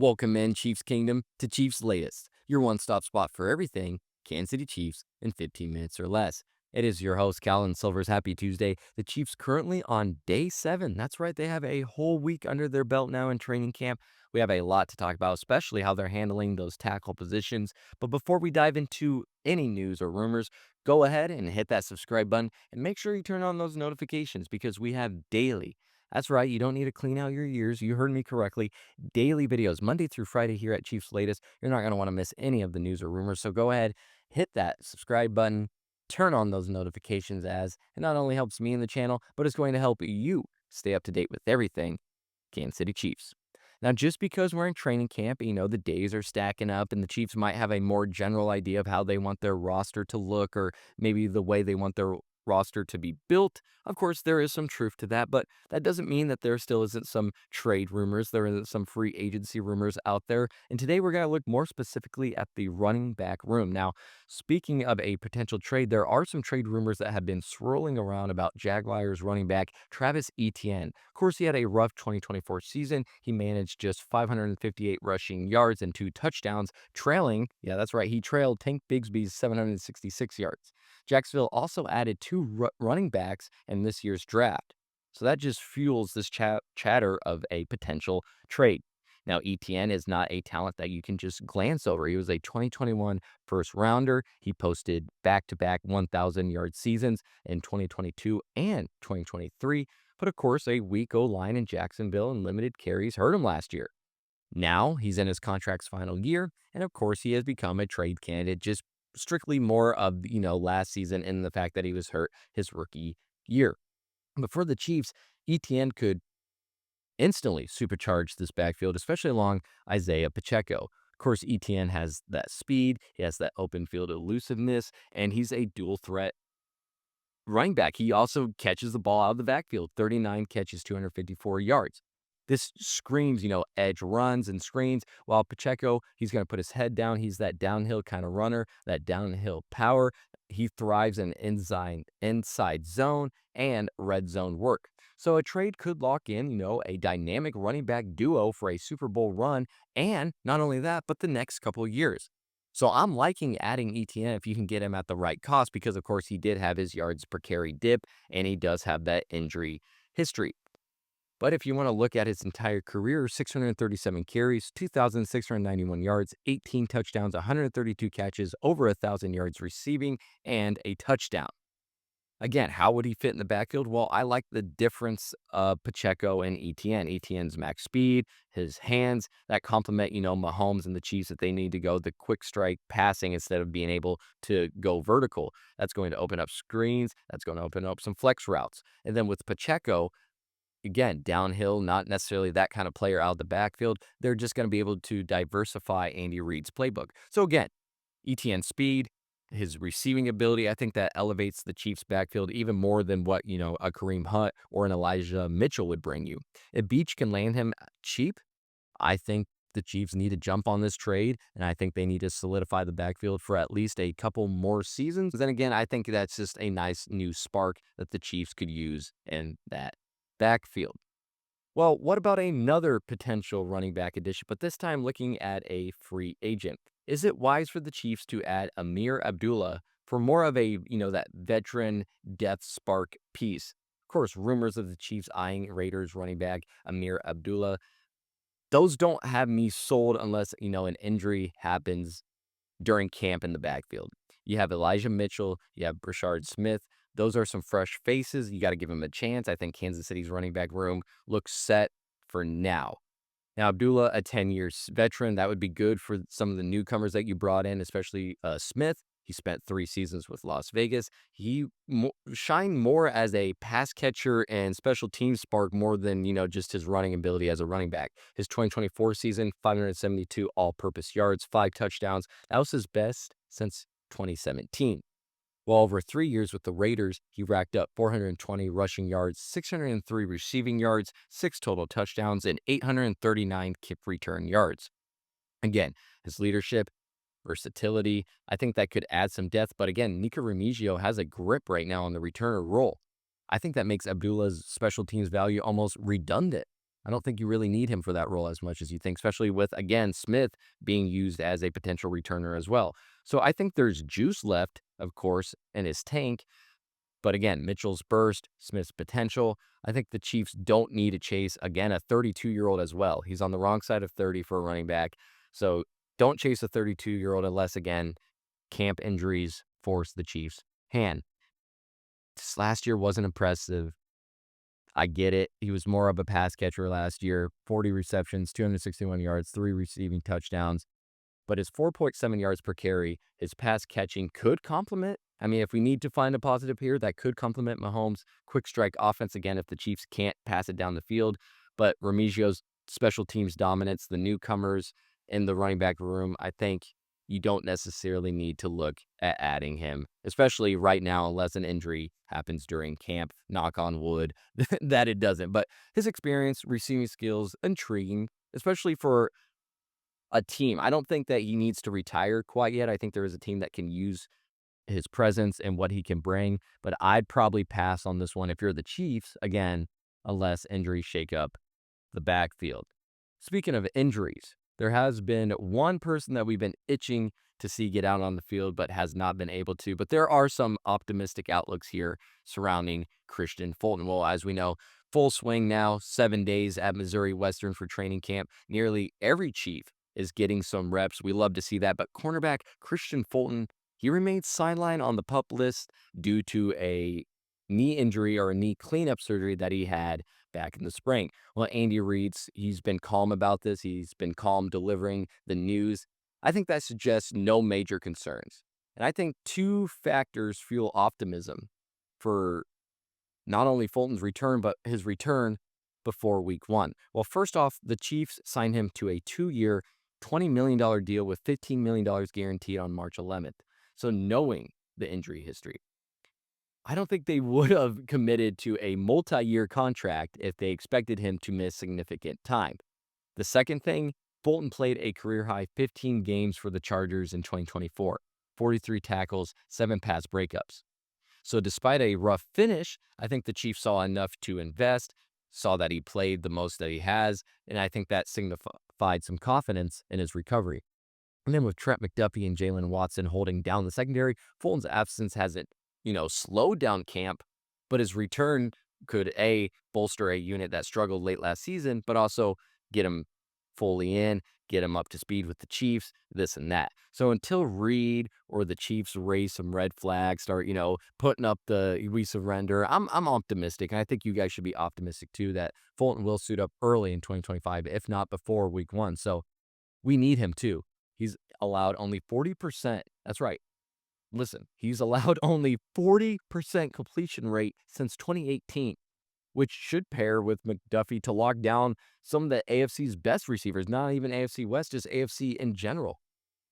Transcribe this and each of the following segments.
Welcome in, Chiefs Kingdom, to Chiefs Latest, your one-stop spot for everything Kansas City Chiefs in 15 minutes or less. It is your host, Calvin Silvers. Happy Tuesday. The Chiefs currently on day 7. That's right, they have a whole week under their belt now in training camp. We have a lot to talk about, especially how they're handling those tackle positions. But before we dive into any news or rumors, go ahead and hit that subscribe button and make sure you turn on those notifications because we have daily. That's right, you don't need to clean out your ears. You heard me correctly, daily videos, Monday through Friday here at Chiefs Latest. You're not going to want to miss any of the news or rumors. So go ahead, hit that subscribe button, turn on those notifications as it not only helps me in the channel, but it's going to help you stay up to date with everything Kansas City Chiefs. Now, just because we're in training camp, the days are stacking up and the Chiefs might have a more general idea of how they want their roster to look or maybe the way they want their roster to be built. Of course, there is some truth to that, but that doesn't mean that there still isn't some trade rumors. There isn't some free agency rumors out there. And today we're going to look more specifically at the running back room. Now, speaking of a potential trade, there are some trade rumors that have been swirling around about Jaguars running back Travis Etienne. Of course, he had a rough 2024 season. He managed just 558 rushing yards and 2 touchdowns, trailing, yeah, that's right, he trailed Tank Bigsby's 766 yards. Jacksonville also added 2 running backs in this year's draft. So that just fuels this chatter of a potential trade. Now, Etienne is not a talent that you can just glance over. He was a 2021 first rounder. He posted back-to-back 1,000-yard seasons in 2022 and 2023. But of course, a weak O-line in Jacksonville and limited carries hurt him last year. Now he's in his contract's final year, and of course, he has become a trade candidate just strictly more of, last season and the fact that he was hurt his rookie year. But for the Chiefs, Etienne could instantly supercharge this backfield, especially along Isaiah Pacheco. Of course, Etienne has that speed, he has that open field elusiveness, and he's a dual threat running back. He also catches the ball out of the backfield, 39 catches, 254 yards. This screams, edge runs and screens, while Pacheco, he's going to put his head down. He's that downhill kind of runner, that downhill power. He thrives in inside zone and red zone work. So a trade could lock in, a dynamic running back duo for a Super Bowl run. And not only that, but the next couple of years. So I'm liking adding ETN if you can get him at the right cost because, of course, he did have his yards per carry dip and he does have that injury history. But if you want to look at his entire career, 637 carries, 2,691 yards, 18 touchdowns, 132 catches, over 1,000 yards receiving, and a touchdown. Again, how would he fit in the backfield? Well, I like the difference of Pacheco and ETN. ETN's max speed, his hands that complement, Mahomes and the Chiefs that they need to go the quick strike passing instead of being able to go vertical. That's going to open up screens. That's going to open up some flex routes. And then with Pacheco, again, downhill, not necessarily that kind of player out of the backfield. They're just going to be able to diversify Andy Reid's playbook. So again, ETN speed, his receiving ability, I think that elevates the Chiefs backfield even more than what, a Kareem Hunt or an Elijah Mitchell would bring you. If Beach can land him cheap, I think the Chiefs need to jump on this trade, and I think they need to solidify the backfield for at least a couple more seasons. Then again, I think that's just a nice new spark that the Chiefs could use in that backfield. Well, what about another potential running back addition, but this time looking at a free agent? Is it wise for the Chiefs to add Amir Abdullah for more of a, that veteran death spark piece? Of course, rumors of the Chiefs eyeing Raiders running back Amir Abdullah, those don't have me sold unless, an injury happens during camp in the backfield. You have Elijah Mitchell, you have Brashard Smith. Those are some fresh faces. You got to give them a chance. I think Kansas City's running back room looks set for now. Now, Abdullah, a 10-year veteran, that would be good for some of the newcomers that you brought in, especially Smith. He spent 3 seasons with Las Vegas. He shined more as a pass catcher and special team spark more than, just his running ability as a running back. His 2024 season, 572 all-purpose yards, 5 touchdowns. That was his best since 2017. Well, over 3 years with the Raiders, he racked up 420 rushing yards, 603 receiving yards, 6 total touchdowns, and 839 kick return yards. Again, his leadership, versatility, I think that could add some depth. But again, Nika Remigio has a grip right now on the returner role. I think that makes Abdullah's special teams value almost redundant. I don't think you really need him for that role as much as you think, especially with, again, Smith being used as a potential returner as well. So I think there's juice left, of course, in his tank. But again, Mitchell's burst, Smith's potential. I think the Chiefs don't need to chase, again, a 32-year-old as well. He's on the wrong side of 30 for a running back. So don't chase a 32-year-old unless, again, camp injuries force the Chiefs' hand. This last year wasn't impressive. I get it. He was more of a pass catcher last year. 40 receptions, 261 yards, 3 receiving touchdowns. But his 4.7 yards per carry, his pass catching could complement. I mean, if we need to find a positive here, that could complement Mahomes' quick strike offense again if the Chiefs can't pass it down the field. But Remigio's special teams dominance, the newcomers in the running back room, I think you don't necessarily need to look at adding him, especially right now, unless an injury happens during camp. Knock on wood that it doesn't. But his experience, receiving skills, intriguing, especially for a team. I don't think that he needs to retire quite yet. I think there is a team that can use his presence and what he can bring, but I'd probably pass on this one if you're the Chiefs, again, unless injuries shake up the backfield. Speaking of injuries, there has been one person that we've been itching to see get out on the field, but has not been able to. But there are some optimistic outlooks here surrounding Christian Fulton. Well, as we know, full swing now, 7 days at Missouri Western for training camp. Nearly every Chief is getting some reps. We love to see that. But cornerback Christian Fulton, he remains sidelined on the PUP list due to a knee injury or a knee cleanup surgery that he had back in the spring. Well, Andy Reid's, he's been calm about this. He's been calm delivering the news. I think that suggests no major concerns. And I think two factors fuel optimism for not only Fulton's return, but his return before week one. Well, first off, the Chiefs signed him to a 2-year, $20 million deal with $15 million guaranteed on March 11th. So knowing the injury history, I don't think they would have committed to a multi-year contract if they expected him to miss significant time. The second thing, Fulton played a career-high 15 games for the Chargers in 2024, 43 tackles, 7 pass breakups. So despite a rough finish, I think the Chiefs saw enough to invest, saw that he played the most that he has, and I think that signified some confidence in his recovery. And then with Trent McDuffie and Jalen Watson holding down the secondary, Fulton's absence hasn't, slowed down camp, but his return could bolster a unit that struggled late last season, but also get him fully in, get him up to speed with the Chiefs, this and that. So until Reed or the Chiefs raise some red flags, start, putting up the we surrender, I'm optimistic. And I think you guys should be optimistic too that Fulton will suit up early in 2025, if not before week one. So we need him too. He's allowed only 40%. That's right. Listen, he's allowed only 40% completion rate since 2018, which should pair with McDuffie to lock down some of the AFC's best receivers, not even AFC West, just AFC in general.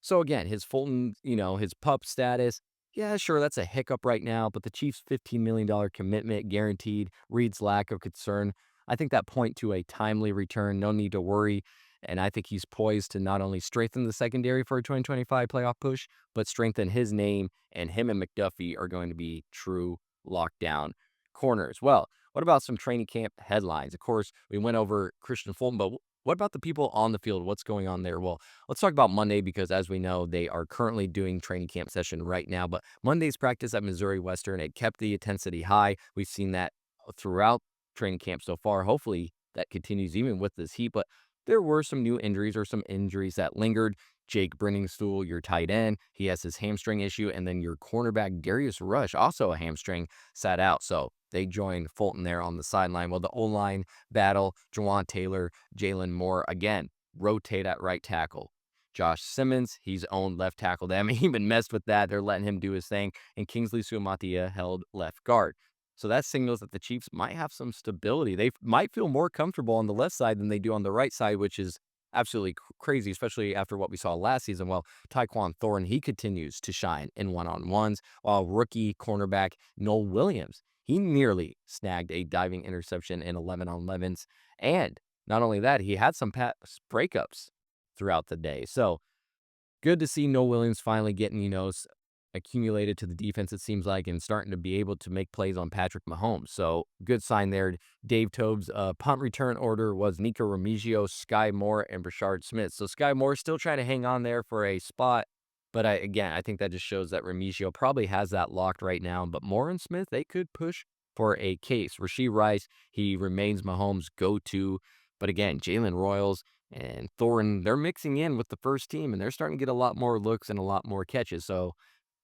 So again, his Fulton, his pup status, yeah, sure, that's a hiccup right now, but the Chiefs' $15 million commitment guaranteed, Reed's lack of concern, I think that point to a timely return, no need to worry. And I think he's poised to not only strengthen the secondary for a 2025 playoff push, but strengthen his name, and him and McDuffie are going to be true lockdown corners. Well, what about some training camp headlines? Of course, we went over Christian Fulton, but what about the people on the field? What's going on there? Well, let's talk about Monday because, as we know, they are currently doing training camp session right now. But Monday's practice at Missouri Western, it kept the intensity high. We've seen that throughout training camp so far. Hopefully, that continues even with this heat. But there were some new injuries or some injuries that lingered. Jake Brenningstool, your tight end, he has his hamstring issue. And then your cornerback, Darius Rush, also a hamstring, sat out. So they joined Fulton there on the sideline. Well, the O-line battle, Jawan Taylor, Jalen Moore, again, rotate at right tackle. Josh Simmons, he's owned left tackle. They haven't even messed with that. They're letting him do his thing. And Kingsley Suamatia held left guard. So that signals that the Chiefs might have some stability. They might feel more comfortable on the left side than they do on the right side, which is absolutely crazy, especially after what we saw last season. Well, Tyquan Thornton, he continues to shine in one-on-ones, while rookie cornerback Noel Williams, he nearly snagged a diving interception in 11-on-11s. And not only that, he had some pass breakups throughout the day. So good to see Noel Williams finally getting, accumulated to the defense, it seems like, and starting to be able to make plays on Patrick Mahomes. So good sign there. Dave Tobe's punt return order was Nico Remigio, Sky Moore, and Brashard Smith. So Sky Moore still trying to hang on there for a spot. But I think that just shows that Remigio probably has that locked right now. But Moore and Smith, they could push for a case. Rasheed Rice, he remains Mahomes' go-to. But again, Jalen Royals and Thornton, they're mixing in with the first team, and they're starting to get a lot more looks and a lot more catches. So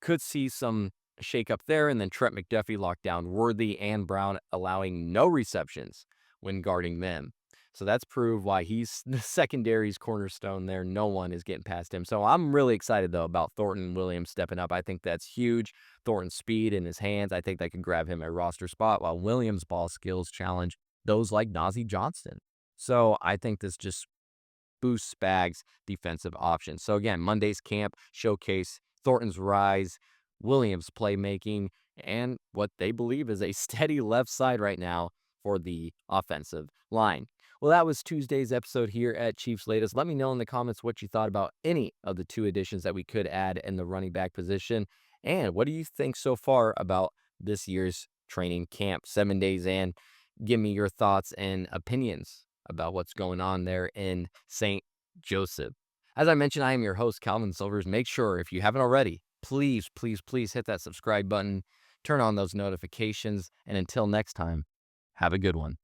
could see some shake up there. And then Trent McDuffie locked down Worthy and Brown, allowing no receptions when guarding them. So that's proved why he's the secondary's cornerstone there. No one is getting past him. So I'm really excited, though, about Thornton Williams stepping up. I think that's huge. Thornton's speed in his hands, I think that could grab him a roster spot, while Williams' ball skills challenge those like Najee Johnston. So I think this just boosts Spags' defensive options. So again, Monday's camp showcase Thornton's rise, Williams' playmaking, and what they believe is a steady left side right now for the offensive line. Well, that was Tuesday's episode here at Cheifs Latest. Let me know in the comments what you thought about any of the two additions that we could add in the running back position. And what do you think so far about this year's training camp? 7 days in. Give me your thoughts and opinions about what's going on there in St. Joseph. As I mentioned, I am your host, Calvin Silvers. Make sure, if you haven't already, please, please, please hit that subscribe button, turn on those notifications, and until next time, have a good one.